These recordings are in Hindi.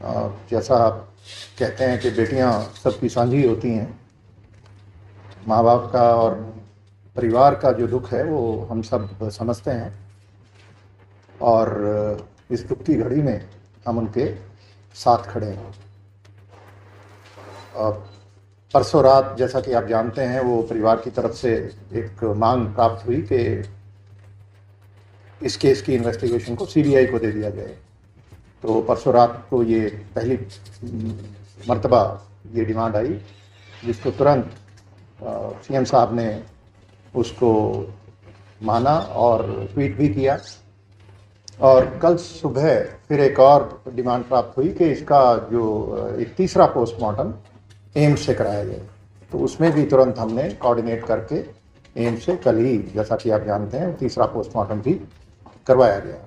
जैसा आप कहते हैं कि बेटियां सबकी साझी होती हैं, माँ बाप का और परिवार का जो दुख है वो हम सब समझते हैं। और इस दुख की घड़ी में हम उनके साथ खड़े हैं। परसों रात, जैसा कि आप जानते हैं, वो परिवार की तरफ से एक मांग प्राप्त हुई कि इस केस की इन्वेस्टिगेशन को सीबीआई को दे दिया जाए। तो परसों रात को ये पहली मर्तबा ये डिमांड आई, जिसको तुरंत सीएम साहब ने उसको माना और ट्वीट भी किया। और कल सुबह फिर एक और डिमांड प्राप्त हुई कि इसका जो एक तीसरा पोस्टमार्टम एम्स से कराया जाए। तो उसमें भी तुरंत हमने कोऑर्डिनेट करके एम्स से कल ही, जैसा कि आप जानते हैं, तीसरा पोस्टमार्टम भी करवाया गया।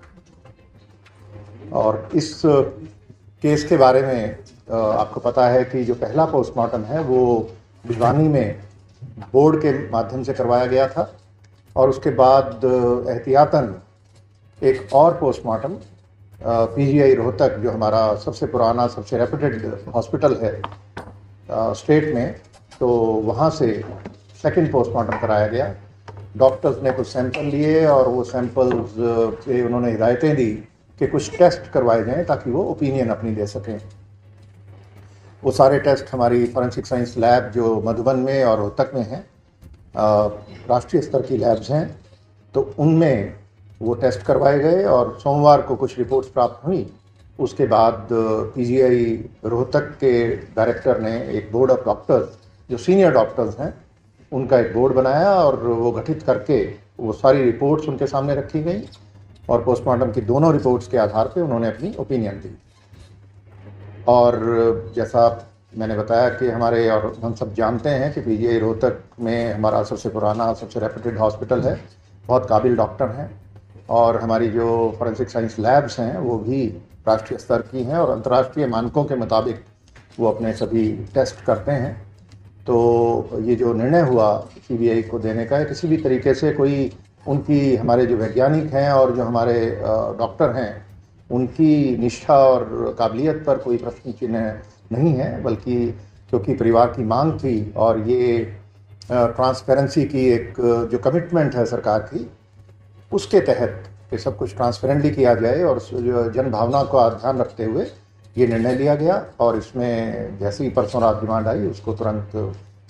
और इस केस के बारे में आपको पता है कि जो पहला पोस्टमार्टम है वो भिवानी में बोर्ड के माध्यम से करवाया गया था, और उसके बाद एहतियातन एक और पोस्टमार्टम पीजीआई रोहतक, जो हमारा सबसे पुराना, सबसे रेप्यूटेड हॉस्पिटल है स्टेट में, तो वहाँ से सेकंड पोस्टमार्टम कराया गया। डॉक्टर्स ने कुछ सैंपल लिए और वो सैंपल्स पे उन्होंने हिदायतें दी कि कुछ टेस्ट करवाए जाएं ताकि वो ओपिनियन अपनी दे सकें। वो सारे टेस्ट हमारी फॉरेंसिक साइंस लैब जो मधुबन में और रोहतक में हैं, राष्ट्रीय स्तर की लैब्स हैं, तो उनमें वो टेस्ट करवाए गए और सोमवार को कुछ रिपोर्ट्स प्राप्त हुई। उसके बाद पीजीआई रोहतक के डायरेक्टर ने एक बोर्ड ऑफ डॉक्टर्स, जो सीनियर डॉक्टर्स हैं, उनका एक बोर्ड बनाया और वो गठित करके वो सारी रिपोर्ट्स उनके सामने रखी गई और पोस्टमार्टम की दोनों रिपोर्ट्स के आधार पे उन्होंने अपनी ओपिनियन दी। और जैसा मैंने बताया कि हमारे, और हम सब जानते हैं कि पीजीआई रोहतक में हमारा सबसे पुराना, सबसे रेप्यूटेड हॉस्पिटल है, बहुत काबिल डॉक्टर हैं, और हमारी जो फॉरेंसिक साइंस लैब्स हैं वो भी राष्ट्रीय स्तर की हैं और अंतर्राष्ट्रीय मानकों के मुताबिक वो अपने सभी टेस्ट करते हैं। तो ये जो निर्णय हुआ सीबीआई को देने का है, किसी भी तरीके से कोई उनकी, हमारे जो वैज्ञानिक हैं और जो हमारे डॉक्टर हैं, उनकी निष्ठा और काबिलियत पर कोई प्रश्न चिन्ह नहीं है, बल्कि क्योंकि परिवार की मांग थी और ये ट्रांसपेरेंसी की एक जो कमिटमेंट है सरकार की, उसके तहत कि सब कुछ ट्रांसपेरेंटली किया जाए और जो जन भावना का ध्यान रखते हुए ये निर्णय लिया गया। और इसमें जैसे ही परसों रात डिमांड आई, उसको तुरंत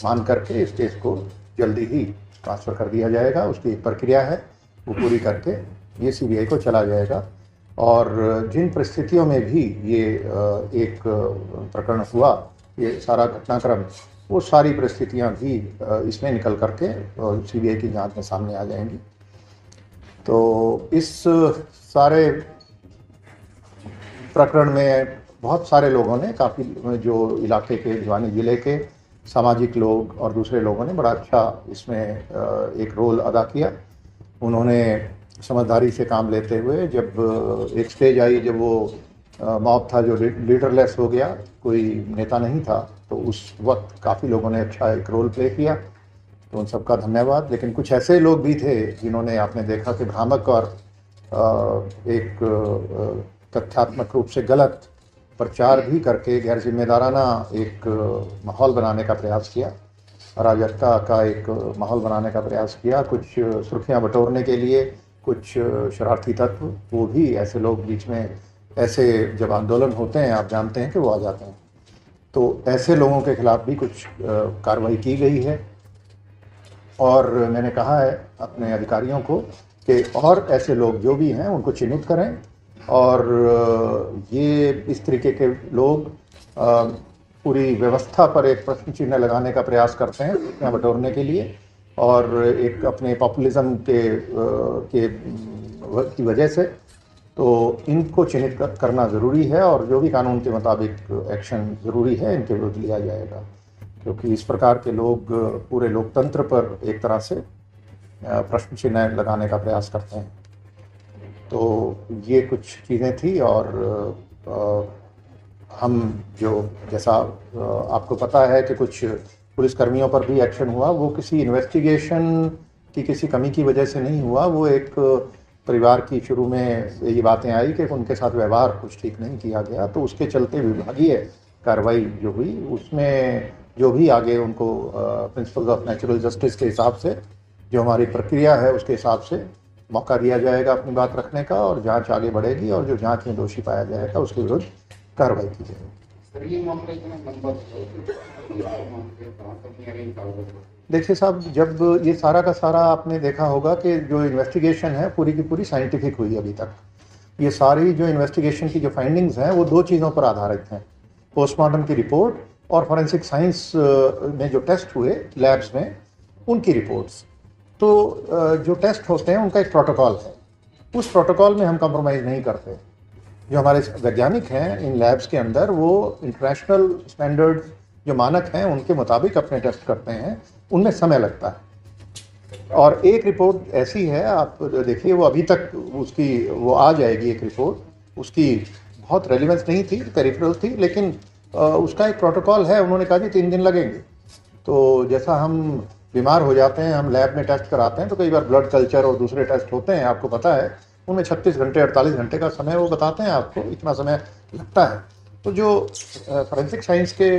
मान करके इस केस को जल्दी ही ट्रांसफ़र कर दिया जाएगा। उसकी एक प्रक्रिया है, वो पूरी करके ये सीबीआई को चला जाएगा। और जिन परिस्थितियों में भी ये एक प्रकरण हुआ, ये सारा घटनाक्रम, वो सारी परिस्थितियां भी इसमें निकल करके सीबीआई की जांच में सामने आ जाएंगी। तो इस सारे प्रकरण में बहुत सारे लोगों ने, काफ़ी जो इलाके के, भिवानी ज़िले के सामाजिक लोग और दूसरे लोगों ने बड़ा अच्छा इसमें एक रोल अदा किया। उन्होंने समझदारी से काम लेते हुए, जब एक स्टेज आई जब वो मॉब था जो लीडरलेस हो गया, कोई नेता नहीं था, तो उस वक्त काफ़ी लोगों ने अच्छा एक रोल प्ले किया, तो उन सबका धन्यवाद। लेकिन कुछ ऐसे लोग भी थे जिन्होंने, आपने देखा कि भ्रामक और एक तथ्यात्मक रूप से गलत प्रचार भी करके गैर जिम्मेदाराना एक माहौल बनाने का प्रयास किया, अराजकता का एक माहौल बनाने का प्रयास किया, कुछ सुर्खियां बटोरने के लिए कुछ शरारती तत्व, वो भी ऐसे लोग बीच में, ऐसे जब आंदोलन होते हैं आप जानते हैं कि वो आ जाते हैं, तो ऐसे लोगों के खिलाफ भी कुछ कार्रवाई की गई है। और मैंने कहा है अपने अधिकारियों को कि और ऐसे लोग जो भी हैं उनको चिन्हित करें, और ये इस तरीके के लोग पूरी व्यवस्था पर एक प्रश्न चिन्ह लगाने का प्रयास करते हैं सूचना बटोरने के लिए, और एक अपने पॉपुलिज्म की वजह से, तो इनको चिन्हित करना ज़रूरी है और जो भी कानून के मुताबिक एक्शन ज़रूरी है इनके विरुद्ध लिया जाएगा, क्योंकि इस प्रकार के लोग पूरे लोकतंत्र पर एक तरह से प्रश्न चिन्ह लगाने का प्रयास करते हैं। तो ये कुछ चीज़ें थी। और हम जो, जैसा आपको पता है कि कुछ पुलिसकर्मियों पर भी एक्शन हुआ, वो किसी इन्वेस्टिगेशन की किसी कमी की वजह से नहीं हुआ, वो एक परिवार की शुरू में ये बातें आई कि उनके साथ व्यवहार कुछ ठीक नहीं किया गया, तो उसके चलते विभागीय कार्रवाई जो हुई उसमें जो भी आगे उनको प्रिंसिपल्स ऑफ नेचुरल जस्टिस के हिसाब से जो हमारी प्रक्रिया है उसके हिसाब से मौका दिया जाएगा अपनी बात रखने का, और जांच आगे बढ़ेगी और जो जांच में दोषी पाया जाएगा उसके विरुद्ध कार्रवाई की जाएगी। देखिए साहब, जब ये सारा का सारा आपने देखा होगा कि जो इन्वेस्टिगेशन है पूरी की पूरी साइंटिफिक हुई अभी तक। ये सारी जो इन्वेस्टिगेशन की जो फाइंडिंग्स हैं वो 2 चीज़ों पर आधारित हैं, पोस्टमार्टम की रिपोर्ट और फॉरेंसिक साइंस में जो टेस्ट हुए लैब्स में उनकी रिपोर्ट्स। तो जो टेस्ट होते हैं उनका एक प्रोटोकॉल है, उस प्रोटोकॉल में हम कॉम्प्रोमाइज़ नहीं करते। जो हमारे वैज्ञानिक हैं इन लैब्स के अंदर वो इंटरनेशनल स्टैंडर्ड्स जो मानक हैं उनके मुताबिक अपने टेस्ट करते हैं, उनमें समय लगता है। और एक रिपोर्ट ऐसी है, आप देखिए वो अभी तक उसकी वो आ जाएगी एक रिपोर्ट, उसकी बहुत रेलिवेंस नहीं थी, पेरिफेरल थी, लेकिन उसका एक प्रोटोकॉल है। उन्होंने कहा कि 3 दिन लगेंगे। तो जैसा हम बीमार हो जाते हैं, हम लैब में टेस्ट कराते हैं तो कई बार ब्लड कल्चर और दूसरे टेस्ट होते हैं, आपको पता है, उनमें 36 घंटे 48 घंटे का समय वो बताते हैं आपको, इतना समय लगता है। तो जो फॉरेंसिक साइंस के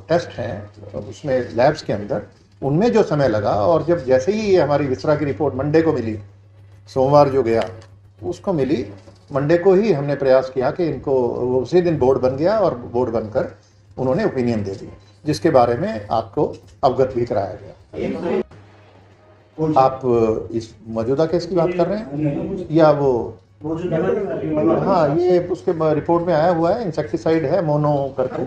टेस्ट हैं उसमें लैब्स के अंदर, उनमें जो समय लगा, और जब जैसे ही ये हमारी विसरा की रिपोर्ट मंडे को मिली, सोमवार जो गया उसको मिली, मंडे को ही हमने प्रयास किया कि इनको, उसी दिन बोर्ड बन गया और बोर्ड बनकर उन्होंने ओपिनियन दे दी, जिसके बारे में आपको अवगत भी कराया गया। आप इस मौजूदा केस की बात कर रहे हैं या वो? हाँ, ये उसके रिपोर्ट में आया हुआ है, इंसेक्टिसाइड है मोनो करके,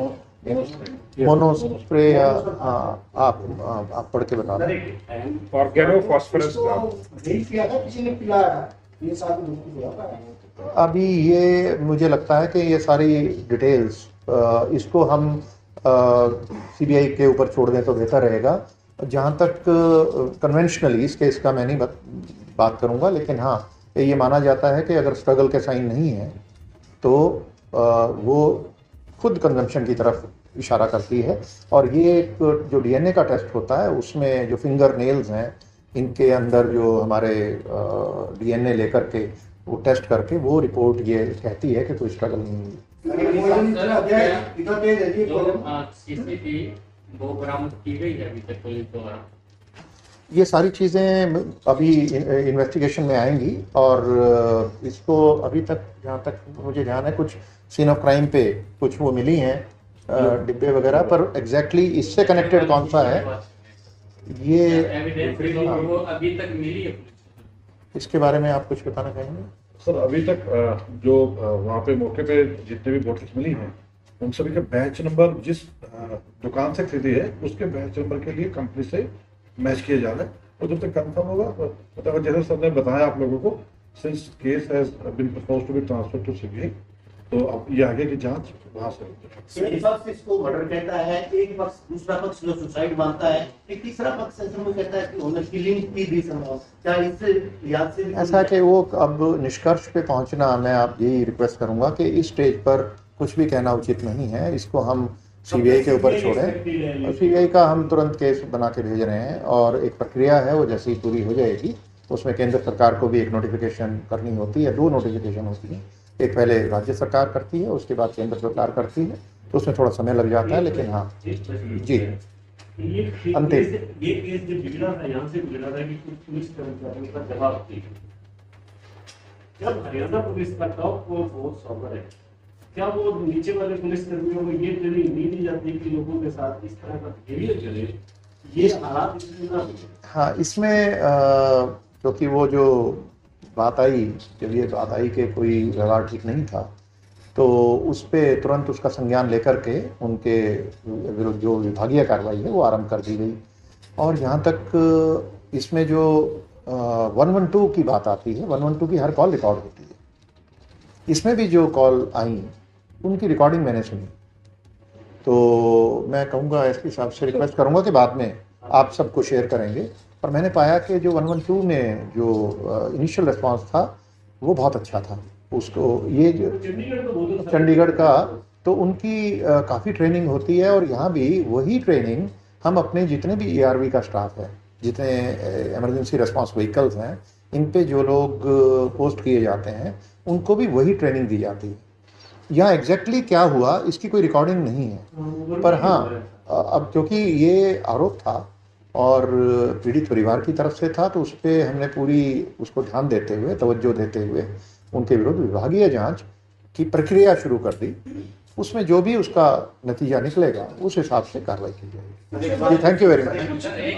मोनो स्प्रे, या हाँ आप पढ़ के बता दें। ऑर्गेनोफॉस्फोरस अभी ये मुझे लगता है कि ये सारी डिटेल्स इसको हम सीबीआई के ऊपर छोड़ दें तो बेहतर रहेगा। जहाँ तक कन्वेंशनली इस केस का मैं नहीं बात करूँगा, लेकिन हाँ ये माना जाता है कि अगर स्ट्रगल के साइन नहीं है तो वो खुद कंजम्पशन की तरफ इशारा करती है। और ये एक जो डीएनए का टेस्ट होता है उसमें जो फिंगर नेल्स हैं इनके अंदर जो हमारे डीएनए लेकर के वो टेस्ट करके वो रिपोर्ट ये कहती है कि कोई स्ट्रगल नहीं हुई। ये सारी चीज़ें अभी इन्वेस्टिगेशन में आएंगी, और इसको अभी तक जहाँ तक मुझे ध्यान है कुछ सीन ऑफ क्राइम पे कुछ वो मिली हैं डिब्बे वगैरह, पर एग्जैक्टली इससे कनेक्टेड कौन सा है ये अभी तक मिली है, इसके बारे में आप कुछ बताना चाहेंगे? सर, अभी तक जो वहाँ पे मौके पे जितने भी बोतल्स मिली हैं उन सभी का बैच नंबर जिस दुकान से खरीदी है उसके बैच नंबर के लिए कंपनी से मैच किया जा रहा है, और जब तक कंफर्म होगा, मतलब जैसे सर ने बताया आप लोगों को, since case has been proposed to be transferred to CBI, तो अब ये आगे की जांच वहाँ से एक पक्ष इसको मर्डर कहता है, एक पक्ष, दूसरा पक्ष जो सुसाइड मानता है, एक तीसरा पक्ष कहता है कि उन्होंने किलिंग की भी संभव। क्या इससे याद से ऐसा कि वो अब निष्कर्ष पे पहुंचना, मैं आप यही रिक्वेस्ट करूंगा कि इस स्टेज पर कुछ भी कहना उचित नहीं है, इसको हम सीबीआई के ऊपर छोड़ें। और सीबीआई का हम तुरंत केस बना के भेज रहे हैं, और एक प्रक्रिया है वो जैसे ही पूरी हो जाएगी उसमें केंद्र सरकार को भी एक नोटिफिकेशन करनी होती है, 2 नोटिफिकेशन होती है, एक पहले राज्य सरकार करती है उसके बाद केंद्र सरकार करती है, तो उसमें थोड़ा समय लग जाता है, लेकिन हाँ जी अंतिम ये केस जो बिगड़ा था, यहाँ से बिगड़ा था कि कुछ पुलिस कर्मचारियों का जवाब थी। जब हरियाणा पुलिस का टॉप फोर्स ऑफर है, क्या वो नीचे वाले पुलिस कर्मियों को ये ट्रेनिंग नहीं दी जाती कि लोगों के साथ इस तरह का बिहेवियर चले, ये हालात इसमें ना हो? हाँ, इसमें क्योंकि वो जो बात आई, जब ये बात आई कि कोई व्यवहार ठीक नहीं था, तो उस पर तुरंत उसका संज्ञान लेकर के उनके विरुद्ध जो विभागीय कार्रवाई है वो आरंभ कर दी गई। और जहाँ तक इसमें जो 112 की बात आती है, 112 की हर कॉल रिकॉर्ड होती है, इसमें भी जो कॉल आई उनकी रिकॉर्डिंग मैंने सुनी। तो मैं कहूँगा एसपी साहब से रिक्वेस्ट करूँगा कि बाद में आप सबको शेयर करेंगे, पर मैंने पाया कि जो 112 में जो इनिशियल रिस्पांस था वो बहुत अच्छा था। उसको ये जो चंडीगढ़ का, तो उनकी काफ़ी ट्रेनिंग होती है, और यहाँ भी वही ट्रेनिंग हम अपने जितने भी ERV का स्टाफ है, जितने इमरजेंसी रिस्पांस व्हीकल्स हैं, इन पे जो लोग पोस्ट किए जाते हैं उनको भी वही ट्रेनिंग दी जाती है। यहाँ एग्जैक्टली क्या हुआ इसकी कोई रिकॉर्डिंग नहीं है, पर हाँ अब क्योंकि ये आरोप था और पीड़ित परिवार की तरफ से था, तो उस पर हमने पूरी उसको ध्यान देते हुए, तवज्जो देते हुए उनके विरुद्ध विभागीय जांच की प्रक्रिया शुरू कर दी। उसमें जो भी उसका नतीजा निकलेगा उस हिसाब से कार्रवाई की जाएगी। Thank you very much.